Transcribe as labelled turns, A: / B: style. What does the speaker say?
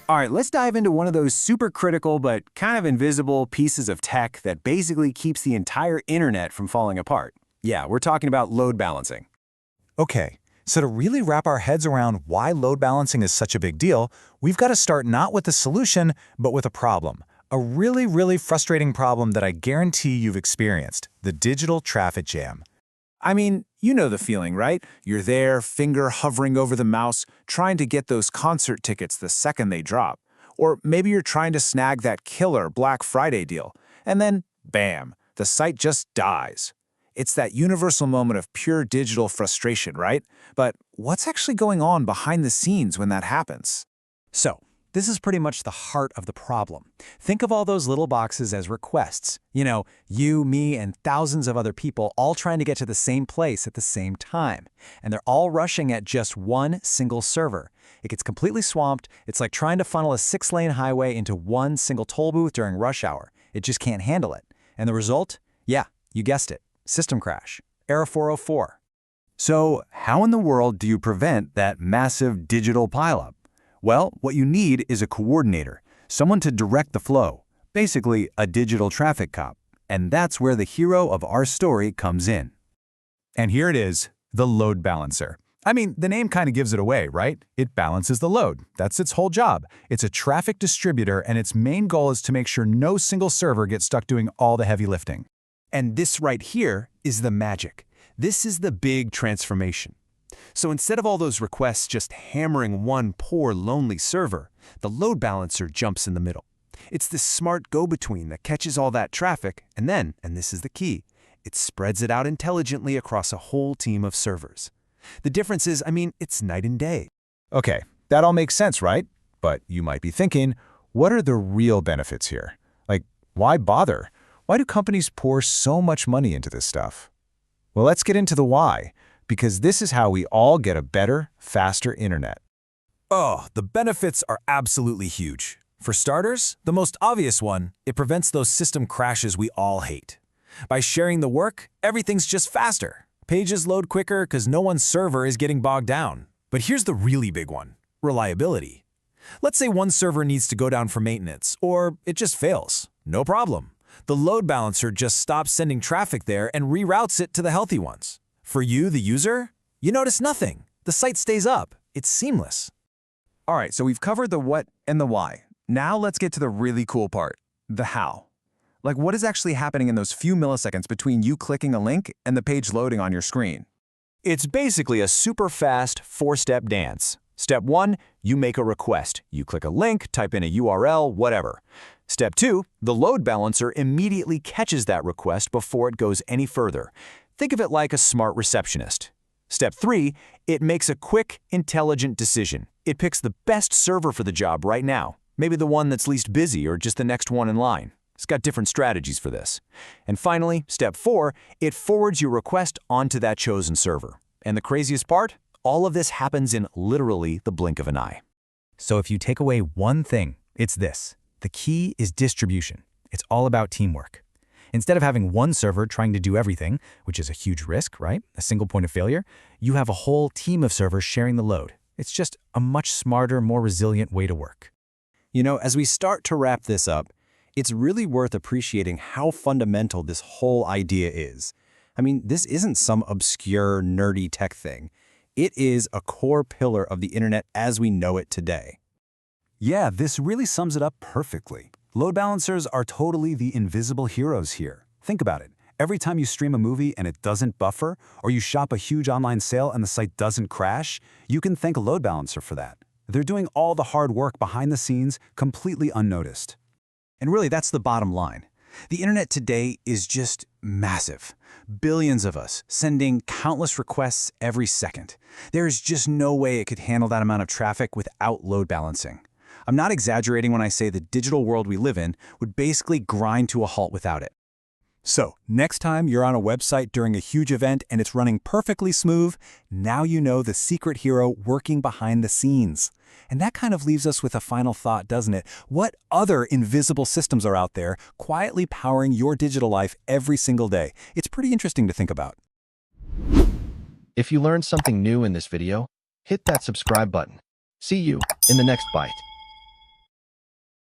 A: All right, let's dive into one of those super critical but kind of invisible pieces of tech that basically keeps the entire internet from falling apart. Yeah, we're talking about load balancing.
B: Okay, so to really wrap our heads around why load balancing is such a big deal, we've got to start not with the solution, but with a problem. A really frustrating problem that I guarantee you've experienced, the digital traffic jam.
A: I mean, you know the feeling, right? You're there, finger hovering over the mouse, trying to get those concert tickets the second they drop. Or maybe you're trying to snag that killer Black Friday deal, and then, bam, the site just dies. It's that universal moment of pure digital frustration, right? But what's actually going on behind the scenes when that happens?
C: So, this is pretty much the heart of the problem. Think of all those little boxes as requests. You know, you, me, and thousands of other people all trying to get to the same place at the same time. And they're all rushing at just one single server. It gets completely swamped. It's like trying to funnel a 6-lane highway into one single toll booth during rush hour. It just can't handle it. And the result? Yeah, you guessed it. System crash. Error 404.
D: So, how in the world do you prevent that massive digital pileup? Well, what you need is a coordinator, someone to direct the flow, basically a digital traffic cop. And that's where the hero of our story comes in.
B: And here it is, the load balancer. I mean, the name kind of gives it away, right? It balances the load. That's its whole job. It's a traffic distributor, and its main goal is to make sure no single server gets stuck doing all the heavy lifting.
E: And this right here is the magic. This is the big transformation. So instead of all those requests just hammering one poor, lonely server, the load balancer jumps in the middle. It's this smart go-between that catches all that traffic, and then, and this is the key, it spreads it out intelligently across a whole team of servers. The difference is, it's night and day.
B: Okay, that all makes sense, right? But you might be thinking, what are the real benefits here? Like, why bother? Why do companies pour so much money into this stuff? Well, let's get into the why, because this is how we all get a better, faster internet.
F: Oh, the benefits are absolutely huge. For starters, the most obvious one, it prevents those system crashes we all hate. By sharing the work, everything's just faster. Pages load quicker because no one's server is getting bogged down. But here's the really big one, reliability. Let's say one server needs to go down for maintenance, or it just fails. No problem. The load balancer just stops sending traffic there and reroutes it to the healthy ones. For you, the user, you notice nothing. The site stays up. It's seamless.
A: All right, so we've covered the what and the why. Now let's get to the really cool part, the how. Like, what is actually happening in those few milliseconds between you clicking a link and the page loading on your screen?
D: It's basically a super fast 4-step dance. Step 1, you make a request. You click a link, type in a URL, whatever. Step 2, the load balancer immediately catches that request before it goes any further. Think of it like a smart receptionist. Step 3, it makes a quick, intelligent decision. It picks the best server for the job right now, maybe the one that's least busy or just the next one in line. It's got different strategies for this. And finally, step 4, it forwards your request onto that chosen server. And the craziest part? All of this happens in literally the blink of an eye.
C: So if you take away one thing, it's this. The key is distribution. It's all about teamwork. Instead of having one server trying to do everything, which is a huge risk, right? A single point of failure, you have a whole team of servers sharing the load. It's just a much smarter, more resilient way to work.
A: You know, as we start to wrap this up, it's really worth appreciating how fundamental this whole idea is. I mean, this isn't some obscure, nerdy tech thing. It is a core pillar of the internet as we know it today.
F: Yeah, this really sums it up perfectly. Load balancers are totally the invisible heroes here. Think about it. Every time you stream a movie and it doesn't buffer, or you shop a huge online sale and the site doesn't crash, you can thank a load balancer for that. They're doing all the hard work behind the scenes, completely unnoticed.
C: And really, that's the bottom line. The internet today is just massive. Billions of us sending countless requests every second. There is just no way it could handle that amount of traffic without load balancing. I'm not exaggerating when I say the digital world we live in would basically grind to a halt without it.
F: So, next time you're on a website during a huge event and it's running perfectly smooth, now you know the secret hero working behind the scenes. And that kind of leaves us with a final thought, doesn't it? What other invisible systems are out there quietly powering your digital life every single day? It's pretty interesting to think about.
G: If you learned something new in this video, hit that subscribe button. See you in the next bite.